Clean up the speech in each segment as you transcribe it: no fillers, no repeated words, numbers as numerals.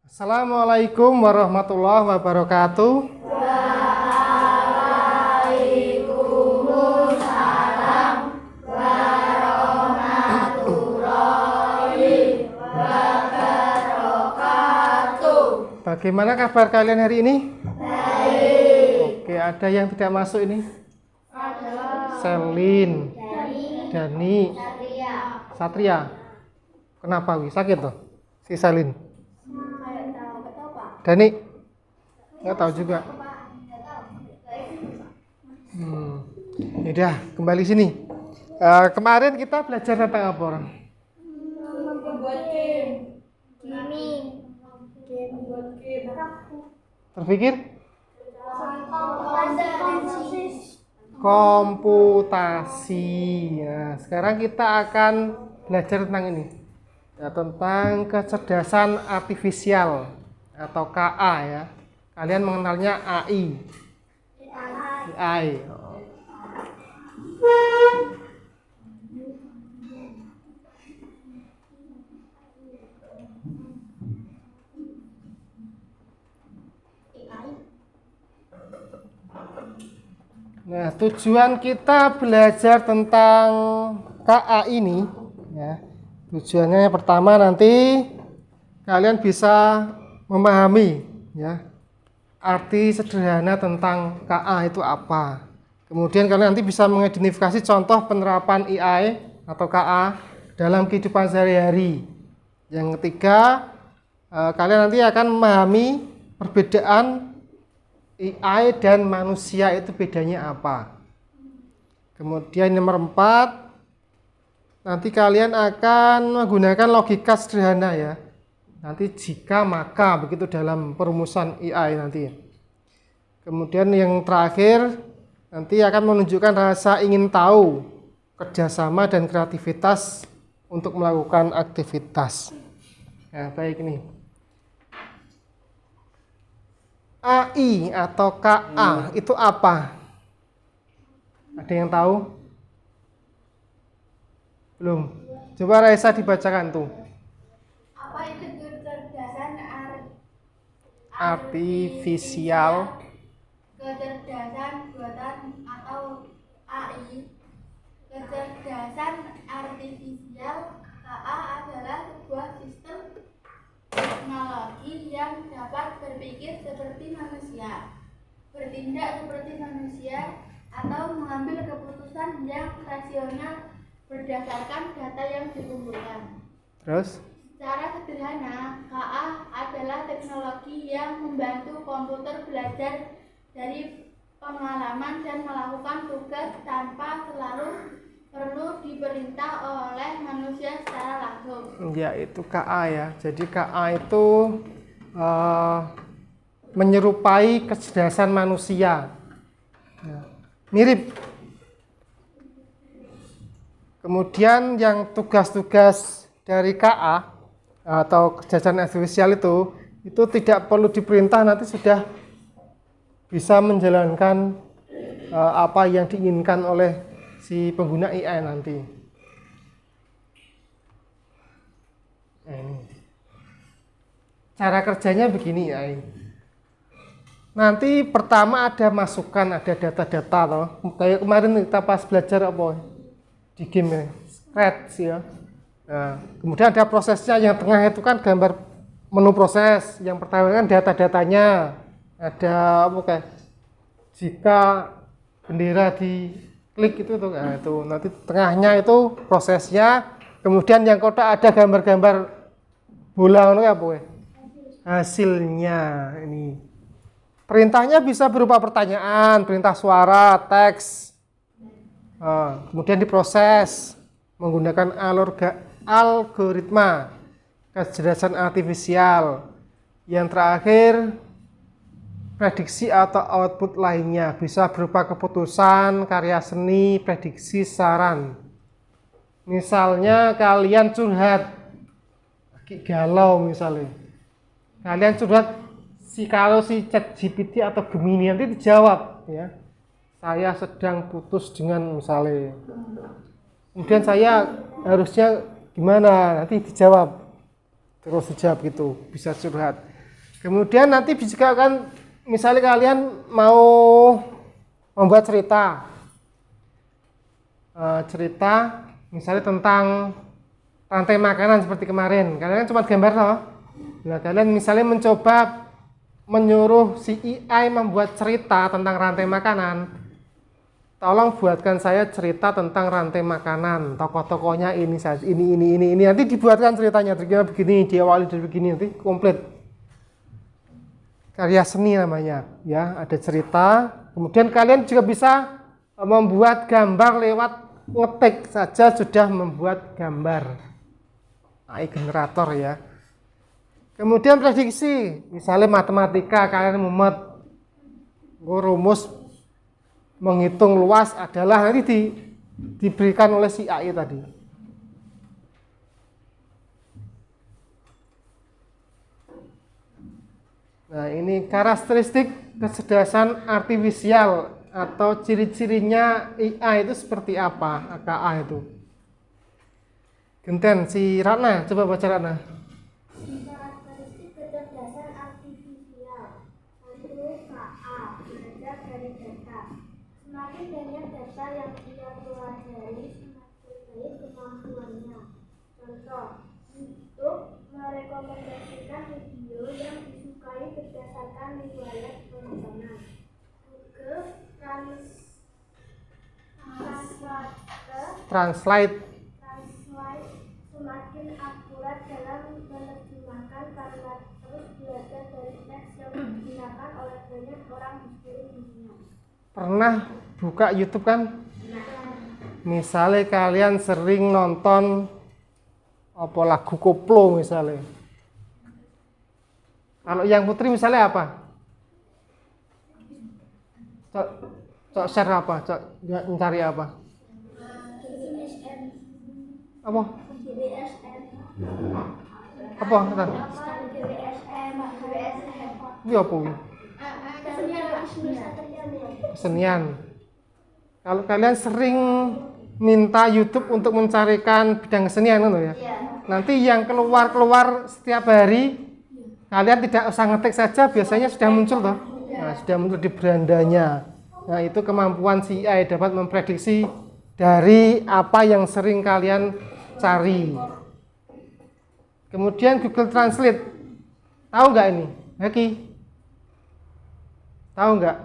Assalamualaikum warahmatullahi wabarakatuh. Waalaikumsalam warahmatullahi wabarakatuh. Bagaimana kabar kalian hari ini? Baik. Oke, ada yang tidak masuk ini? Ada. Selin, Dani, Satria. Satria. Kenapa wi? Sakit toh? Si Selin. Dani? Nggak tahu juga. Yaudah, kembali sini. Kemarin kita belajar tentang apa orang? Membuat game. Gaming. Membuat game. Terpikir? Komputasi. Komputasi. Nah, sekarang kita akan belajar tentang ini. Ya, tentang kecerdasan artifisial atau KA ya. Kalian mengenalnya AI. AI. Nah, tujuan kita belajar tentang KA ini ya. Tujuannya yang pertama nanti kalian bisa memahami ya arti sederhana tentang KA itu apa. Kemudian kalian nanti bisa mengidentifikasi contoh penerapan AI atau KA dalam kehidupan sehari-hari. Yang ketiga, kalian nanti akan memahami perbedaan AI dan manusia itu bedanya apa. Kemudian nomor 4, nanti kalian akan menggunakan logika sederhana ya. Nanti jika maka begitu dalam perumusan AI nanti. Kemudian yang terakhir nanti akan menunjukkan rasa ingin tahu, kerjasama dan kreativitas untuk melakukan aktivitas. Nah, baik nih. AI atau KA itu apa? Ada yang tahu? Belum. Coba Raisa dibacakan tuh. Apa itu kecerdasan Artifisial. Kecerdasan buatan atau AI. Kecerdasan artifisial KA adalah sebuah sistem teknologi yang dapat berpikir seperti manusia, bertindak seperti manusia, atau mengambil keputusan yang rasional berdasarkan data yang dikumpulkan. Terus? Secara sederhana, KA adalah teknologi yang membantu komputer belajar dari pengalaman dan melakukan tugas tanpa selalu perlu diperintah oleh manusia secara langsung. Ya, itu KA ya. Jadi KA itu menyerupai kecerdasan manusia. Ya, mirip. Kemudian yang tugas-tugas dari KA atau kecerdasan artifisial itu tidak perlu diperintah, nanti sudah bisa menjalankan apa yang diinginkan oleh si pengguna AI nanti. Nah, ini. Cara kerjanya begini AI. Nanti pertama ada masukan, ada data-data loh. Kayak kemarin kita pas belajar apa di game ya, Scratch ya. Nah, kemudian ada prosesnya, yang tengah itu kan gambar menu proses. Yang pertama kan data-datanya. Ada apa kayak jika bendera diklik itu tuh, nah, itu nanti tengahnya itu prosesnya. Kemudian yang kotak ada gambar-gambar bola itu apa ya? Hasilnya ini. Perintahnya bisa berupa pertanyaan, perintah suara, teks. Kemudian diproses menggunakan algoritma kecerdasan artifisial. Yang terakhir, prediksi atau output lainnya bisa berupa keputusan, karya seni, prediksi, saran. Misalnya kalian curhat, lagi galau misalnya. Kalian curhat, kalau si ChatGPT atau Gemini nanti dijawab ya. Saya sedang putus dengan misalnya. Kemudian saya harusnya gimana? Nanti dijawab. Terus dijawab gitu, bisa curhat. Kemudian nanti juga akan misalnya kalian mau membuat cerita misalnya tentang rantai makanan seperti kemarin. Kalian kan cuma gambar loh. Nah, kalian misalnya mencoba menyuruh si AI membuat cerita tentang rantai makanan. Tolong buatkan saya cerita tentang rantai makanan. Tokoh-tokohnya ini saja, ini. Nanti dibuatkan ceritanya. Terkira begini, diawali dari begini, nanti komplit. Karya seni namanya, ya. Ada cerita. Kemudian kalian juga bisa membuat gambar lewat ngetik saja sudah membuat gambar. AI generator ya. Kemudian prediksi, misalnya matematika kalian mumet rumus menghitung luas adalah nanti diberikan oleh si AI tadi. Nah, ini karakteristik kecerdasan artifisial atau ciri-cirinya AI itu seperti apa? AKA itu. Genten, si Ratna, coba baca Ratna. Karakteristik kecerdasan artifisial. 1. KA, belajar dari data. Semakin banyak data yang ia pelajari, semakin baik kemampuannya. Contoh, YouTube merekomendasikan video yang disukai berdasarkan riwayat tontonan. Google Translate semakin akurat dalam menerjemahkan karena terus belajar dari teks yang digunakan oleh banyak orang di seluruh dunia. Pernah buka YouTube kan? Misalnya kalian sering nonton apa lagu koplo misalnya. Kalau yang Putri misalnya apa? Cok share apa? Cok mencari apa? Apa? Apa? Ntar. Ini apa? Kesenian. Kalau kalian sering minta YouTube untuk mencarikan bidang kesenian ya. Nanti yang keluar setiap hari kalian tidak usah ngetik saja, biasanya sudah muncul toh. Nah, sudah muncul di berandanya. Nah, itu kemampuan si AI dapat memprediksi dari apa yang sering kalian cari. Kemudian Google Translate. Tahu nggak ini? Haki? Tahu nggak?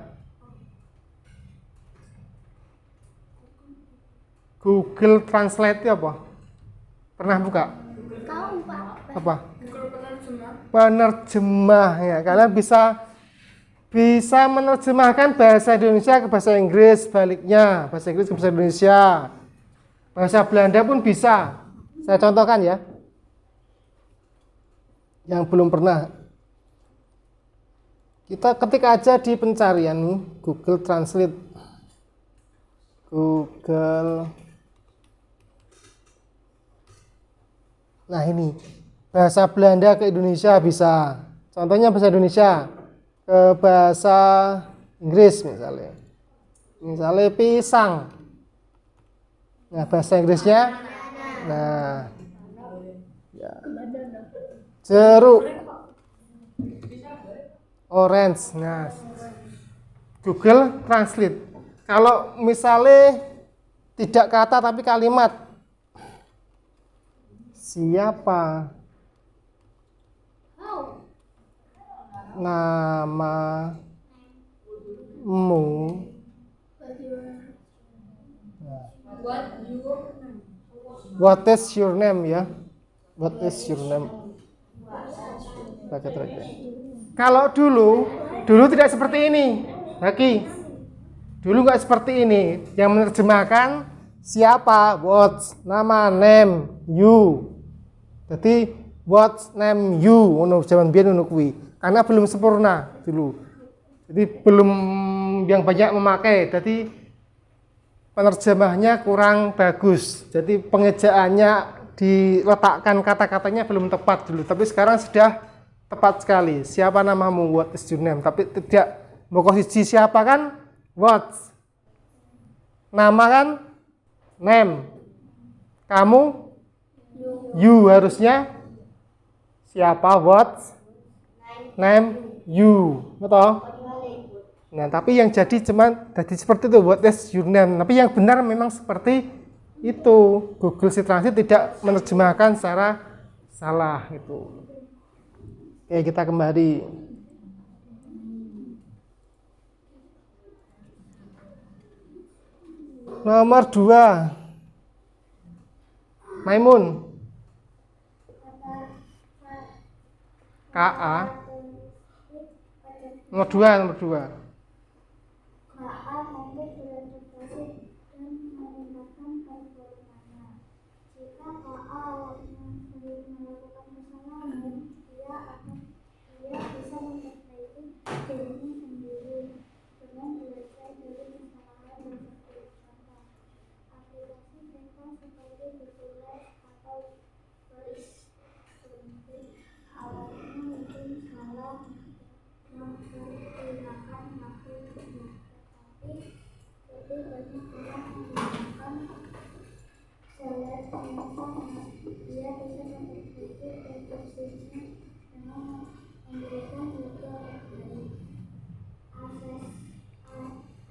Google Translate itu apa? Pernah buka? Tahu Pak? Apa? Penerjemah ya. Kalian bisa menerjemahkan bahasa Indonesia ke bahasa Inggris, baliknya bahasa Inggris ke bahasa Indonesia. Bahasa Belanda pun bisa. Saya contohkan ya. Yang belum pernah. Kita ketik aja di pencarian nih, Google Translate. Google. Nah ini, bahasa Belanda ke Indonesia bisa. Contohnya bahasa Indonesia ke bahasa Inggris misalnya. Misalnya pisang. Nah, bahasa Inggrisnya nah. Ya. Jeruk. Orange. Nah. Google Translate. Kalau misalnya tidak kata tapi kalimat. Siapa? Namamu? What is your name ya? What is your name? Kalau dulu tidak seperti ini, Haki. Dulu nggak seperti ini. Yang menerjemahkan siapa? What? Nama, name, you. Jadi what name you? Ono zaman biyen ono kuwi. Karena belum sempurna dulu. Jadi belum yang banyak memakai. Jadi penerjemahnya kurang bagus. Jadi pengejaannya diletakkan kata-katanya belum tepat dulu. Tapi sekarang sudah tepat sekali. Siapa namamu? What is your name? Tapi tidak mokosiji siapa kan? What? Nama kan? Name. Kamu? You harusnya siapa? What? name you, betul? Nah, tapi yang jadi seperti itu, what is your name? Tapi yang benar memang seperti itu. Google Translate tidak menerjemahkan secara salah itu. Oke, kita kembali. Nomor 2. Maimun. KA. Nomor 2. KA mampu beradaptasi dan meningkatkan performanya. Jika KA awalnya sulit melakukan kesalahan, dia bisa memperbaiki dirinya sendiri dengan belajar dari kesalahan tersebut. Contoh, aplikasi contoh seperti Google atau Voice awalnya mungkin salah mempergunakan maksudnya, tetapi lebih banyak orang menggunakan select yang sama. Dia bisa memperbaiki produksinya dengan memberikan juga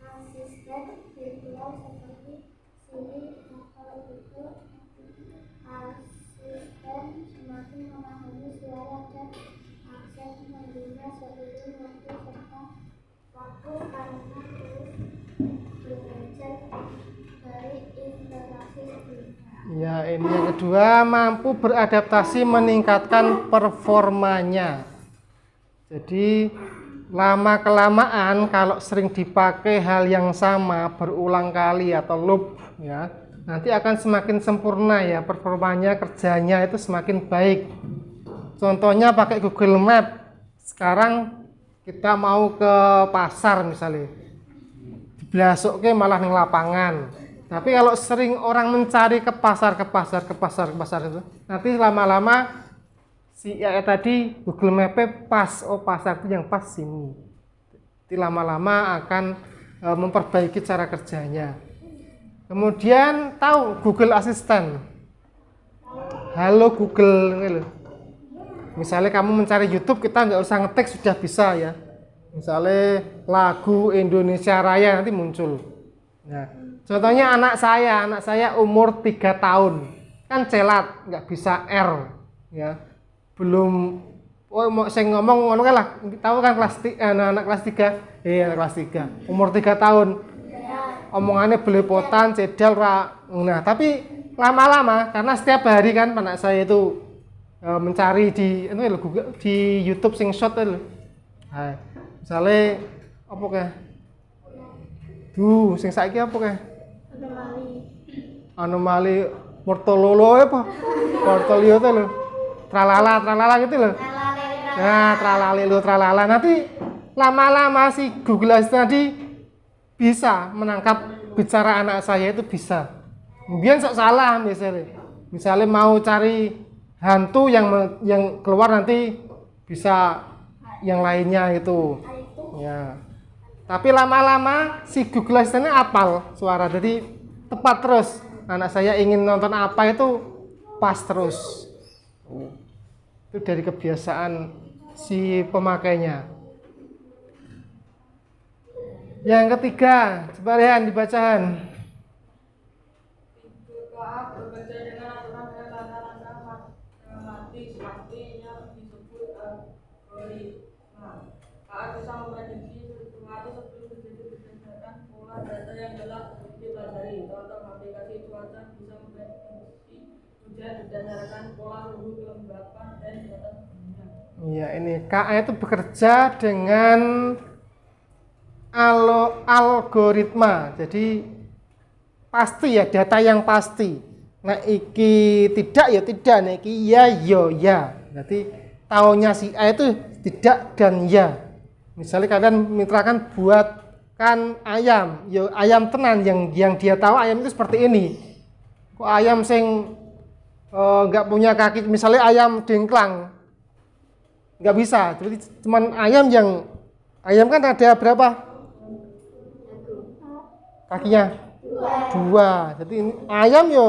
asisten virtual seperti Siri atau Google Asisten semakin memahami suara dan aksen pengguna seiring waktu serta waktu karena terus belajar dari interaksi sebelumnya. Ya, ini yang kedua, mampu beradaptasi meningkatkan performanya. Jadi lama-kelamaan kalau sering dipakai hal yang sama berulang kali atau loop ya, nanti akan semakin sempurna ya performanya, kerjanya itu semakin baik. Contohnya pakai Google Map. Sekarang kita mau ke pasar misalnya, diblasoknya malah di lapangan. Tapi kalau sering orang mencari ke pasar itu, nanti lama-lama si AI tadi Google Map pas, oh pasar itu yang pas sini. Jadi lama-lama akan memperbaiki cara kerjanya. Kemudian tahu Google Assistant. Halo Google. Misalnya kamu mencari YouTube, kita nggak usah ngetik sudah bisa ya. Misalnya lagu Indonesia Raya nanti muncul. Nah, contohnya anak saya umur 3 tahun, kan celat, nggak bisa R, ya. Belum, mau saya ngomong ngono kan lah, tahu kan anak kelas 3, kelas 3, umur 3 tahun, omongannya belepotan, cedal, nah tapi lama-lama karena setiap hari kan anak saya itu mencari di YouTube sing shot itu, nah, misalnya apa kayak, sing saiki apa kayak, anomali mortololo apa, mortolio itu loh, tralala gitu loh. Nah, tralala. Nanti lama-lama si Google Assistant tadi bisa menangkap bicara anak saya itu bisa. Kemudian sok salah misalnya mau cari hantu yang keluar nanti bisa yang lainnya itu. Ya. Tapi lama-lama si Google Assistant-nya apal suara, jadi tepat terus. Anak saya ingin nonton apa itu pas terus. Itu dari kebiasaan si pemakainya. Yang ketiga, coba lihat dibacaan. Bekerja dengan aturan dan langkah-langkah matematis, pastinya disebut algoritma. KA bisa memprediksi sesuatu sebelum terjadi berdasarkan pola data yang telah dipelajari. Contoh, aplikasi cuaca bisa memprediksi hujan berdasarkan pola suhu, kelembapan, dan data sebelumnya. Iya, ini KA itu bekerja dengan algoritma. Jadi pasti ya, data yang pasti. Nah, iki tidak ya tidak, nah iki ya yo ya. Berarti taunya si A itu tidak dan ya. Misalnya kalian mitrakan buatkan ayam, yo ayam tenan yang dia tahu ayam itu seperti ini. Kok ayam sing nggak punya kaki, misalnya ayam dengklang, nggak bisa. Jadi cuman ayam kan ada berapa kakinya? 2. Jadi ini ayam yo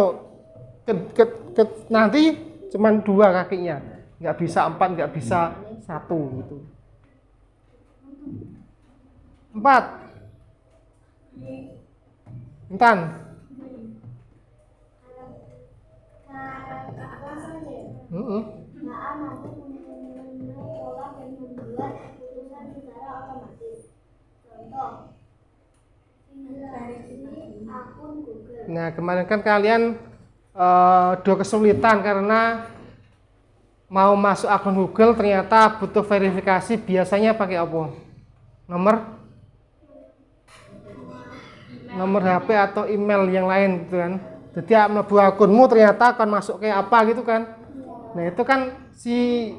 nanti cuman 2 kakinya, nggak bisa 4, nggak bisa 1 gitu. 4. Intan. KA mampu memenuhi pola dan membuat keputusan secara otomatis. Contoh, integrasi akun Google. Nah, kemarin kan kalian udah kesulitan karena mau masuk akun Google ternyata butuh verifikasi, biasanya pakai apa? Nomor HP atau email yang lain gitu kan. Jadi mlebu akunmu ternyata akan masuk kayak apa gitu kan. Nah, itu kan si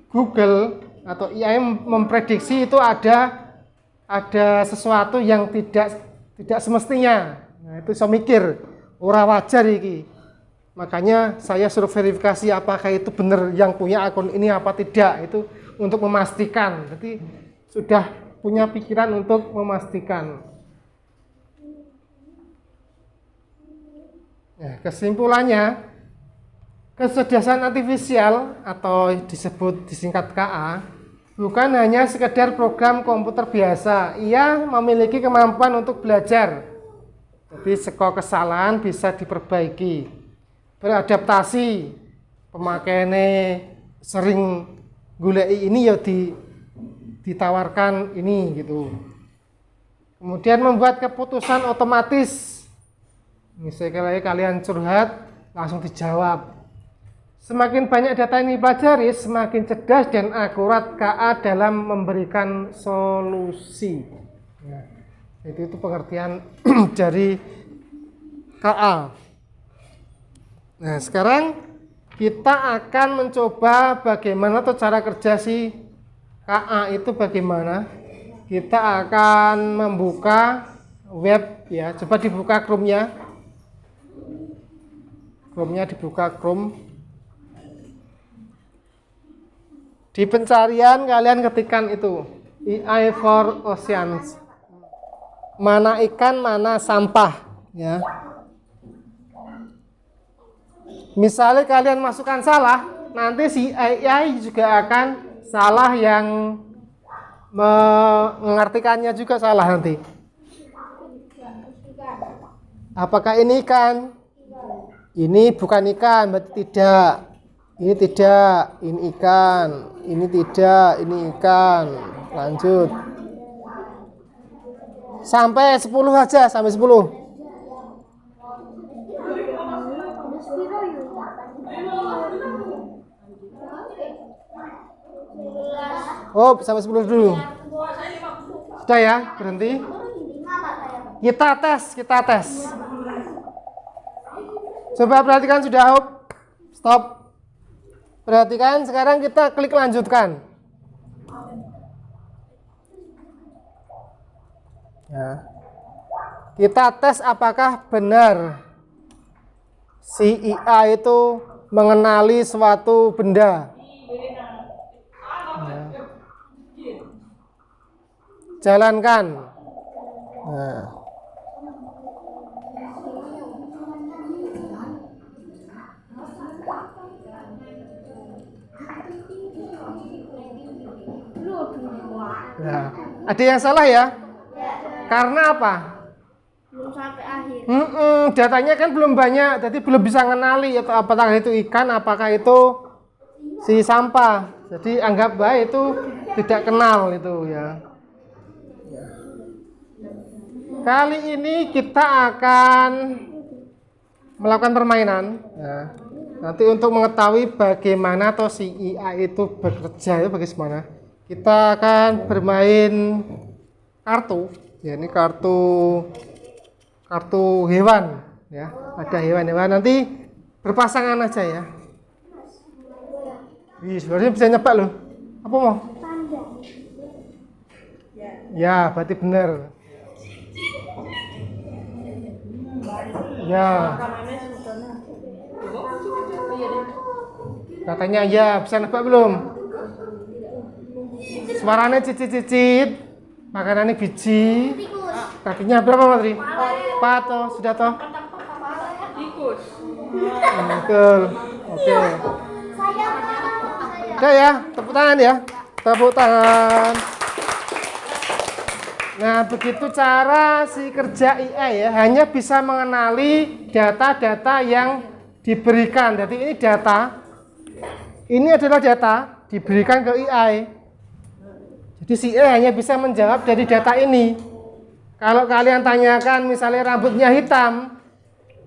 Google atau AI memprediksi itu ada sesuatu yang tidak semestinya. Nah, itu saya mikir ora wajar iki. Makanya saya suruh verifikasi apakah itu benar yang punya akun ini apa tidak, itu untuk memastikan. Jadi sudah punya pikiran untuk memastikan. Nah, kesimpulannya, kecerdasan artifisial atau disingkat KA bukan hanya sekedar program komputer biasa. Ia memiliki kemampuan untuk belajar. Jadi segala kesalahan bisa diperbaiki. Beradaptasi, pemakaiannya sering goleki ini ya ditawarkan ini gitu. Kemudian membuat keputusan otomatis. Misalnya kalian curhat langsung dijawab. Semakin banyak data yang dipelajari, semakin cerdas dan akurat KA dalam memberikan solusi. Nah, itu pengertian dari KA. Nah, sekarang kita akan mencoba bagaimana tuh cara kerja si KA itu bagaimana. Kita akan membuka web ya. Coba dibuka Chrome-nya. Chrome-nya dibuka Chrome. Di pencarian kalian ketikkan itu AI for Oceans. Mana ikan, mana sampah ya. Misalnya kalian masukkan salah, nanti si AI juga akan salah yang mengartikannya juga salah nanti. Apakah ini ikan? Ini bukan ikan, berarti tidak. Ini tidak, ini ikan. Ini tidak, ini ikan. Lanjut. Sampai 10 aja, sampai 10. Oh, sampai 10 dulu. Sudah ya, berhenti. Kita tes. Coba perhatikan sudah, stop. Perhatikan, sekarang kita klik lanjutkan. Ya. Kita tes apakah benar si IA itu mengenali suatu benda. Ya. Jalankan. Nah. Ya. Ada yang salah ya? Karena apa? Belum sampai akhir. Datanya kan belum banyak, jadi belum bisa mengenali atau apakah itu ikan, apakah itu si sampah. Jadi anggap baik itu tidak kenal itu ya. Kali ini kita akan melakukan permainan. Ya. Nanti untuk mengetahui bagaimana atau si IA itu bekerja itu bagaimana, kita akan bermain kartu. Ya, ini kartu hewan. Ya, ada hewan-hewan. Nanti berpasangan aja ya. Wih, sebenarnya bisa nebak loh. Apa mau? Ya, berarti benar. Ya. Katanya ya, bisa nebak belum? Suaranya cicit-cicit, makanannya biji. Kakinya berapa, Matri? 4 toh, sudah toh? Tikus. Betul. Oke. Udah ya, tepuk tangan ya. Tepuk tangan. Nah, begitu cara si kerja AI ya, hanya bisa mengenali data-data yang diberikan. Jadi ini data, ini adalah data diberikan ke AI. Jadi si AI hanya bisa menjawab dari data ini. Kalau kalian tanyakan misalnya rambutnya hitam,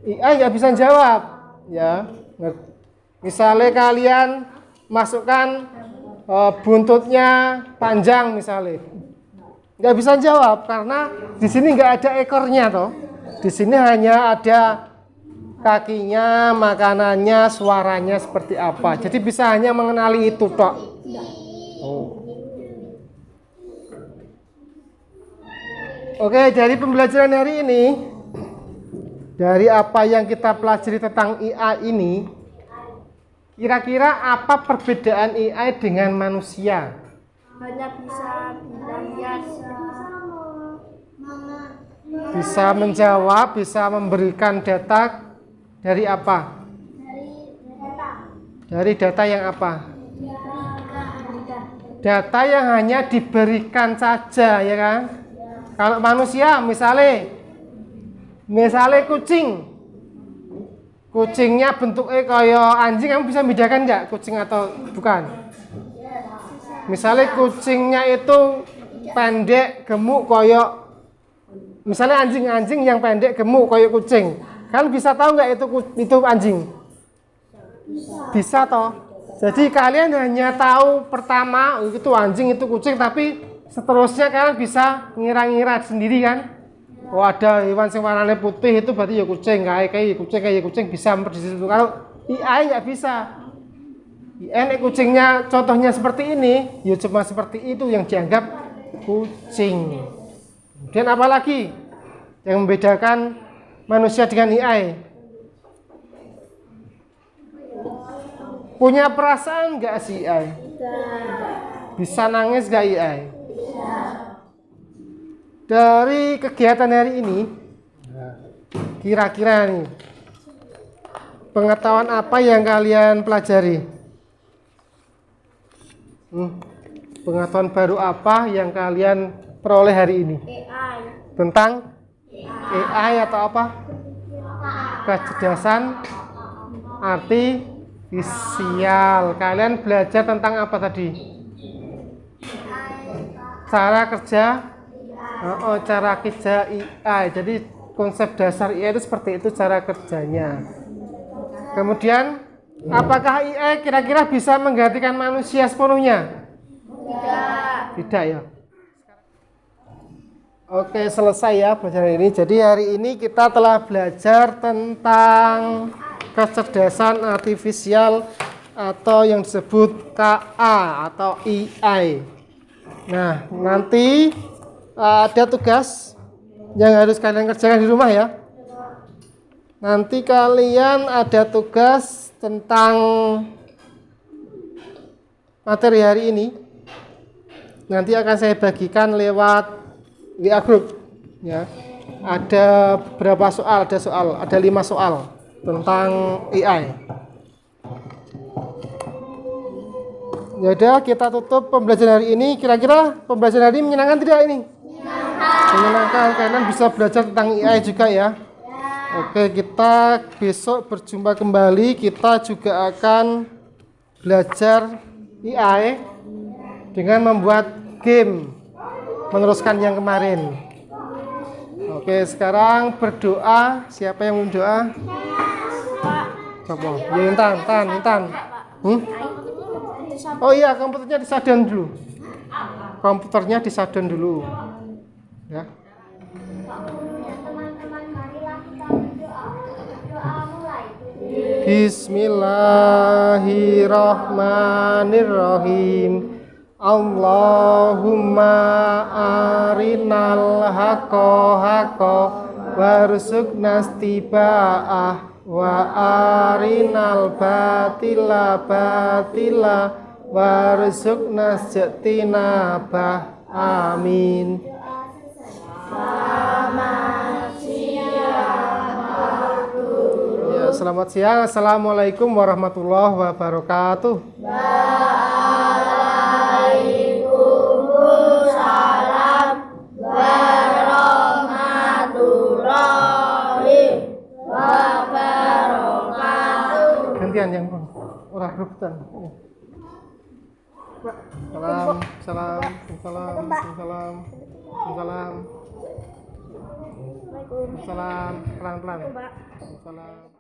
AI nggak bisa jawab. Ya, misalnya kalian masukkan buntutnya panjang misalnya. Nggak bisa jawab karena di sini nggak ada ekornya toh. Di sini hanya ada kakinya, makanannya, suaranya seperti apa. Jadi bisa hanya mengenali itu toh. Oh. Oke, dari pembelajaran hari ini, dari apa yang kita pelajari tentang AI ini, kira-kira apa perbedaan AI dengan manusia? Hanya bisa belajar, Bisa menjawab, bisa memberikan data dari apa? Dari data yang apa? Data yang hanya diberikan saja, ya kan? Kalau manusia, misalnya kucingnya bentuknya kayak anjing, kamu bisa bedakan nggak kucing atau bukan? Misalnya kucingnya itu pendek, gemuk, kayak misalnya anjing yang pendek, gemuk, kayak kucing. Kalian bisa tahu nggak itu anjing? Bisa toh. Jadi kalian hanya tahu pertama itu anjing, itu kucing, tapi seterusnya kalian bisa ngira-ngira sendiri kan? Oh, ada hewan yang warnanya putih itu berarti ya kucing, kayak kucing bisa memprediksi itu. Kalau AI nggak bisa. AI kucingnya contohnya seperti ini, ya cuma seperti itu yang dianggap kucing. Kemudian apa lagi yang membedakan manusia dengan AI? Punya perasaan nggak si AI? Bisa nangis nggak AI? Dari kegiatan hari ini, kira-kira nih, pengetahuan apa yang kalian pelajari? Pengetahuan baru apa yang kalian peroleh hari ini? Tentang AI atau apa? Kecerdasan artifisial. Kalian belajar tentang apa tadi? Cara kerja AI. Jadi konsep dasar AI itu seperti itu cara kerjanya. Kemudian, apakah AI kira-kira bisa menggantikan manusia sepenuhnya? Tidak ya. Oke, selesai ya pelajaran ini. Jadi hari ini kita telah belajar tentang kecerdasan artifisial atau yang disebut KA atau AI. Nah, nanti ada tugas yang harus kalian kerjakan di rumah ya. Nanti kalian ada tugas tentang materi hari ini. Nanti akan saya bagikan lewat WA group ya. Ada berapa soal? Ada 5 soal tentang AI. Ya udah, kita tutup pembelajaran hari ini. Kira-kira pembelajaran hari ini menyenangkan tidak ini? Menyenangkan. Kalian bisa belajar tentang AI juga ya. Oke, kita besok berjumpa kembali. Kita juga akan belajar AI dengan membuat game, meneruskan yang kemarin. Oke, sekarang berdoa. Siapa yang berdoa? Coba. Ya, Intan. Oh iya, komputernya di-shutdown dulu. Ya. Teman-teman, marilah kita berdoa. Berdoa mulai. Bismillahirrahmanirrahim. Allahumma arinal haqqa warzuqna istiba'ah wa arinal batila warzuqna ijtinabah. Amin. Selamat siang. Assalamualaikum warahmatullahi wabarakatuh. sampean yang ora rebutan. Salam, salam, salam, salam, salam, salam, pelan-pelan. Salam.